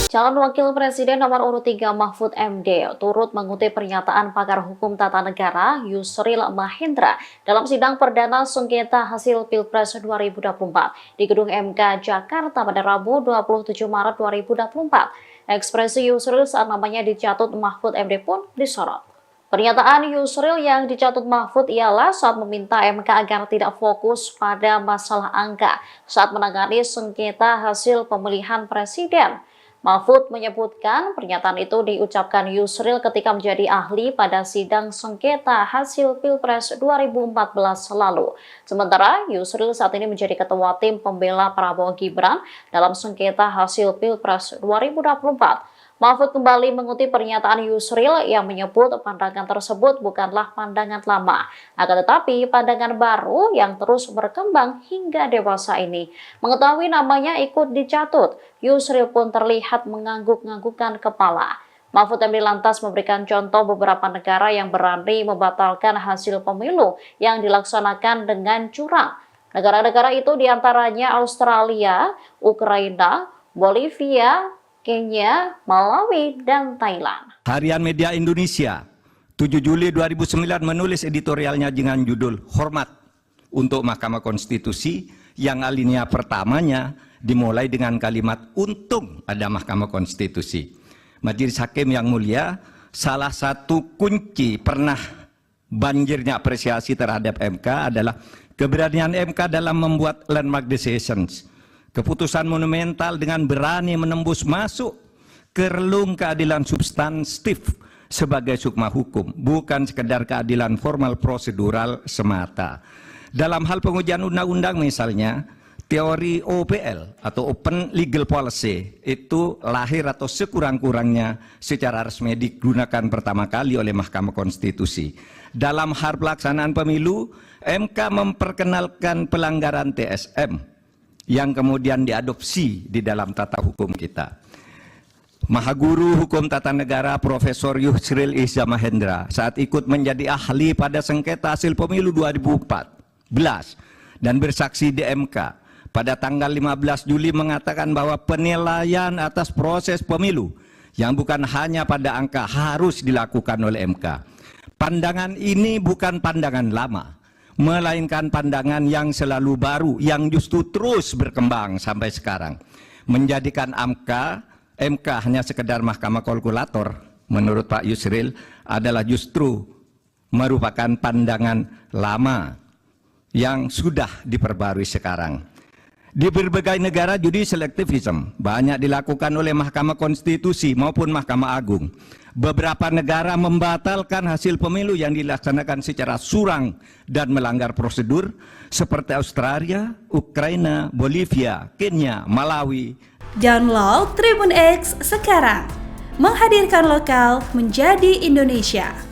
Calon Wakil Presiden nomor urut 3 Mahfud MD turut mengutip pernyataan pakar hukum tata negara Yusril Mahendra dalam sidang perdana sengketa hasil Pilpres 2024 di Gedung MK Jakarta pada Rabu 27 Maret 2024. Ekspresi Yusril saat namanya dicatut Mahfud MD pun disorot. Pernyataan Yusril yang dicatut Mahfud ialah saat meminta MK agar tidak fokus pada masalah angka saat menangani sengketa hasil pemilihan presiden. Mahfud menyebutkan pernyataan itu diucapkan Yusril ketika menjadi ahli pada sidang sengketa hasil Pilpres 2014 lalu. Sementara Yusril saat ini menjadi ketua tim pembela Prabowo Gibran dalam sengketa hasil Pilpres 2024. Mahfud kembali mengutip pernyataan Yusril yang menyebut pandangan tersebut bukanlah pandangan lama, akan tetapi pandangan baru yang terus berkembang hingga dewasa ini. Mengetahui namanya ikut dicatut, Yusril pun terlihat mengangguk-anggukkan kepala. Mahfud MD lantas memberikan contoh beberapa negara yang berani membatalkan hasil pemilu yang dilaksanakan dengan curang. Negara-negara itu diantaranya Australia, Ukraina, Bolivia, Kenya, Malawi, dan Thailand. Harian Media Indonesia 7 Juli 2009 menulis editorialnya dengan judul Hormat untuk Mahkamah Konstitusi yang alinea pertamanya dimulai dengan kalimat untung ada Mahkamah Konstitusi. Majelis Hakim yang mulia, salah satu kunci pernah banjirnya apresiasi terhadap MK adalah keberanian MK dalam membuat landmark decisions. Keputusan monumental dengan berani menembus masuk ke relung keadilan substantif sebagai sukma hukum, bukan sekedar keadilan formal prosedural semata. Dalam hal pengujian undang-undang misalnya, teori OPL atau Open Legal Policy itu lahir atau sekurang-kurangnya secara resmi digunakan pertama kali oleh Mahkamah Konstitusi. Dalam hal pelaksanaan pemilu, MK memperkenalkan pelanggaran TSM yang kemudian diadopsi di dalam tata hukum kita. Mahaguru Hukum Tata Negara Profesor Yusril Iza Mahendra saat ikut menjadi ahli pada sengketa hasil pemilu 2014 dan bersaksi di MK pada tanggal 15 Juli mengatakan bahwa penilaian atas proses pemilu yang bukan hanya pada angka harus dilakukan oleh MK. Pandangan ini bukan pandangan lama, melainkan pandangan yang selalu baru, yang justru terus berkembang sampai sekarang. Menjadikan MK hanya sekedar mahkamah kalkulator, menurut Pak Yusril, adalah justru merupakan pandangan lama yang sudah diperbarui sekarang. Di berbagai negara judicial activism banyak dilakukan oleh Mahkamah Konstitusi maupun Mahkamah Agung. Beberapa negara membatalkan hasil pemilu yang dilaksanakan secara curang dan melanggar prosedur seperti Australia, Ukraina, Bolivia, Kenya, Malawi. Download Tribun X sekarang, menghadirkan lokal menjadi Indonesia.